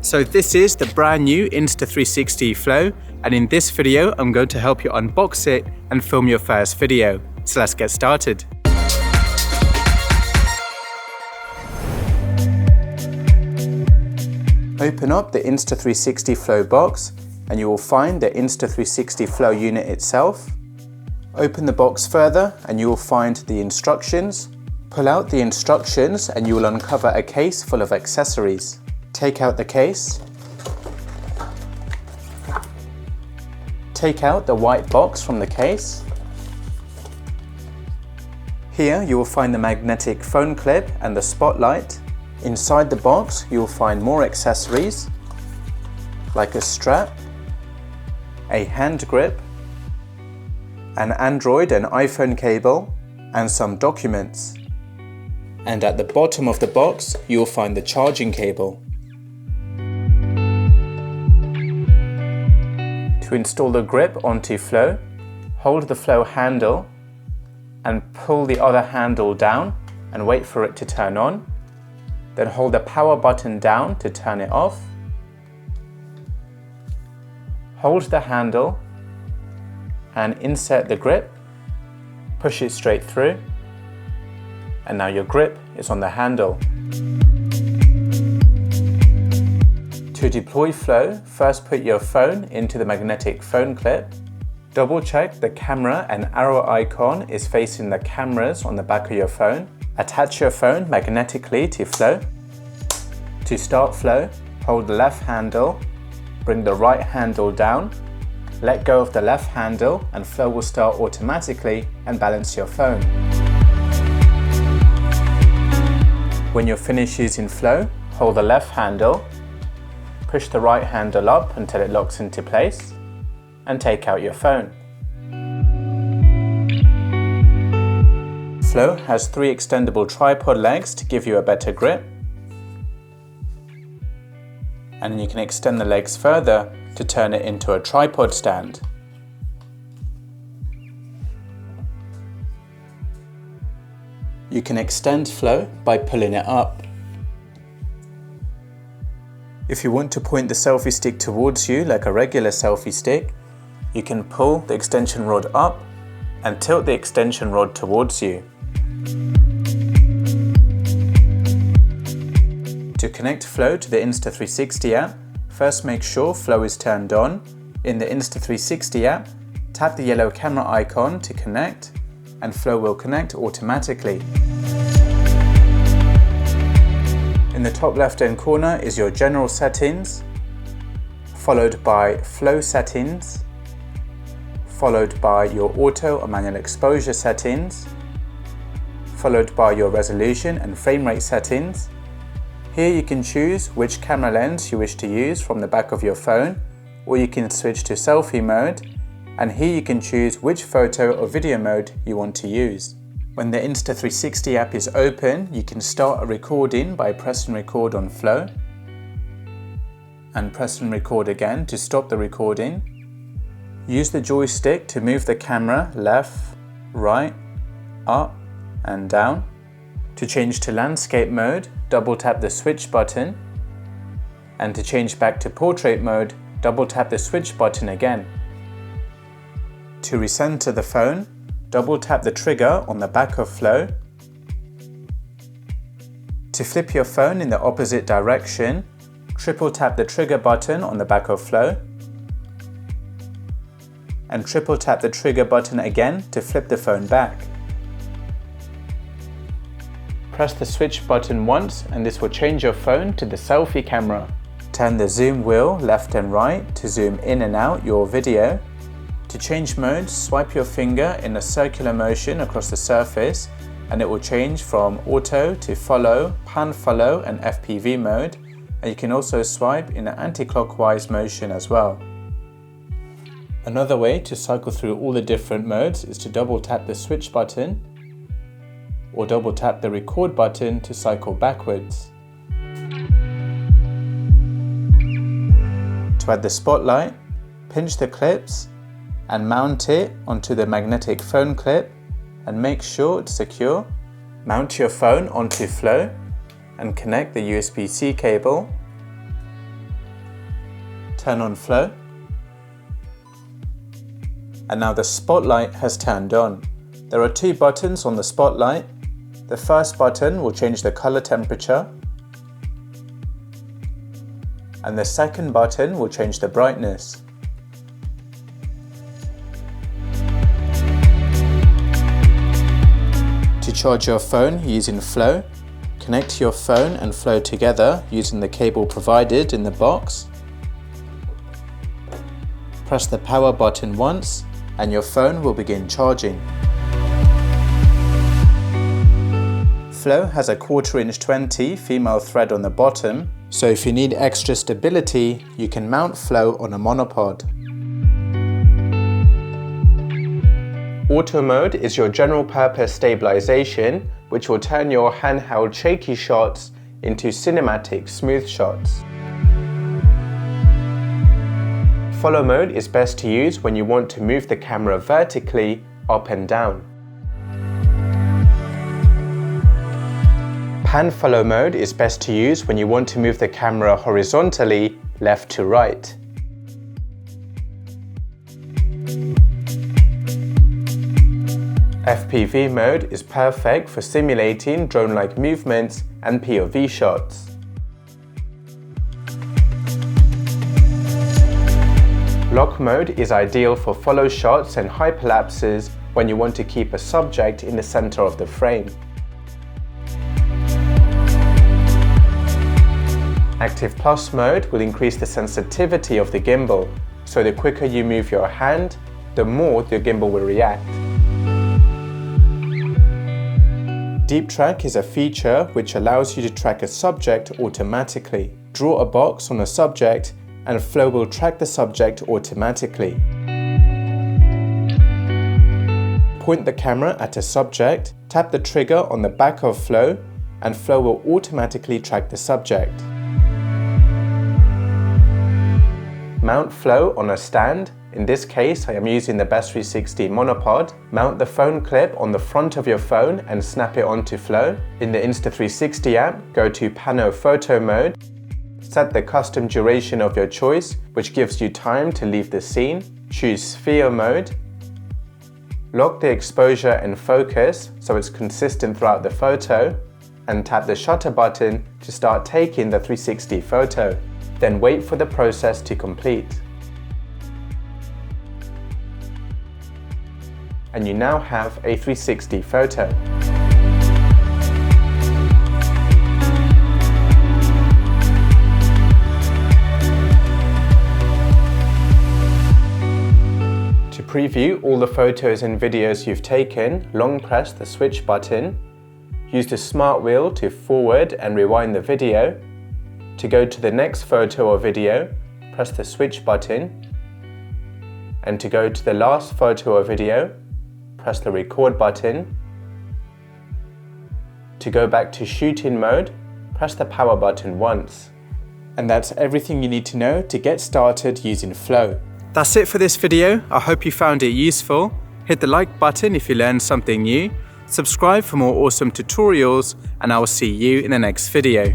So this is the brand new Insta360 Flow, and in this video I'm going to help you unbox it and film your first video. So let's get started. Open up the Insta360 Flow box and you will find the Insta360 Flow unit itself. Open the box further and you will find the instructions. Pull out the instructions and you will uncover a case full of accessories. Take out the case. Take out the white box from the case. Here you will find the magnetic phone clip and the spotlight. Inside the box you will find more accessories like a strap, a hand grip, an Android and iPhone cable, and some documents. And at the bottom of the box you will find the charging cable. To install the grip onto Flow, hold the Flow handle and pull the other handle down and wait for it to turn on. Then hold the power button down to turn it off. Hold the handle and insert the grip. Push it straight through. And now your grip is on the handle. To deploy Flow, first put your phone into the magnetic phone clip. Double check the camera and arrow icon is facing the cameras on the back of your phone. Attach your phone magnetically to Flow. To start Flow, hold the left handle, bring the right handle down, let go of the left handle and Flow will start automatically and balance your phone. When you're finished using Flow, hold the left handle, push the right handle up until it locks into place, and take out your phone. Flow has 3 extendable tripod legs to give you a better grip. And you can extend the legs further to turn it into a tripod stand. You can extend Flow by pulling it up. If you want to point the selfie stick towards you like a regular selfie stick, you can pull the extension rod up and tilt the extension rod towards you. To connect Flow to the Insta360 app, first make sure Flow is turned on. In the Insta360 app, tap the yellow camera icon to connect and Flow will connect automatically. In the top left-hand corner is your general settings, followed by Flow settings, followed by your auto or manual exposure settings, followed by your resolution and frame rate settings. Here you can choose which camera lens you wish to use from the back of your phone, or you can switch to selfie mode, and here you can choose which photo or video mode you want to use. When the Insta360 app is open, you can start a recording by pressing record on Flow and pressing record again to stop the recording. Use the joystick to move the camera left, right, up and down. To change to landscape mode, double tap the switch button, and to change back to portrait mode, double tap the switch button again. To recenter the phone, double tap the trigger on the back of Flow. To flip your phone in the opposite direction, triple tap the trigger button on the back of Flow, and triple tap the trigger button again to flip the phone back. Press the switch button once and this will change your phone to the selfie camera. Turn the zoom wheel left and right to zoom in and out your video. To change modes, swipe your finger in a circular motion across the surface and it will change from auto to follow, pan follow and FPV mode, and you can also swipe in an anti-clockwise motion as well. Another way to cycle through all the different modes is to double tap the switch button or double tap the record button to cycle backwards. To add the spotlight, pinch the clips and mount it onto the magnetic phone clip and make sure it's secure. Mount your phone onto Flow and connect the USB-C cable. turn on flow. And now the spotlight has turned on. There are two buttons on the spotlight. The first button will change the color temperature, and the second button will change the brightness. To charge your phone using Flow, connect your phone and Flow together using the cable provided in the box. Press the power button once and your phone will begin charging. Flow has a 1/4" 20 female thread on the bottom, so if you need extra stability, you can mount Flow on a monopod. Auto mode is your general purpose stabilization, which will turn your handheld shaky shots into cinematic smooth shots. Follow mode is best to use when you want to move the camera vertically up and down. Pan follow mode is best to use when you want to move the camera horizontally left to right. FPV mode is perfect for simulating drone-like movements and POV shots. Lock mode is ideal for follow shots and hyperlapses when you want to keep a subject in the center of the frame. Active Plus mode will increase the sensitivity of the gimbal, so the quicker you move your hand, the more the gimbal will react. Deep Track is a feature which allows you to track a subject automatically. Draw a box on a subject and Flow will track the subject automatically. Point the camera at a subject, tap the trigger on the back of Flow, and Flow will automatically track the subject. Mount Flow on a stand. In this case, I am using the Best360 monopod. Mount the phone clip on the front of your phone and snap it onto Flow. In the Insta360 app, go to Pano Photo Mode. Set the custom duration of your choice, which gives you time to leave the scene. Choose Sphere Mode. Lock the exposure and focus so it's consistent throughout the photo, and tap the shutter button to start taking the 360 photo. Then wait for the process to complete. And you now have a 360 photo. To preview all the photos and videos you've taken, long press the switch button. Use the smart wheel to forward and rewind the video. To go to the next photo or video, press the switch button. And to go to the last photo or video, press the record button. To go back to shooting mode, press the power button once. And that's everything you need to know to get started using Flow. That's it for this video. I hope you found it useful. Hit the like button if you learned something new. Subscribe for more awesome tutorials, and I will see you in the next video.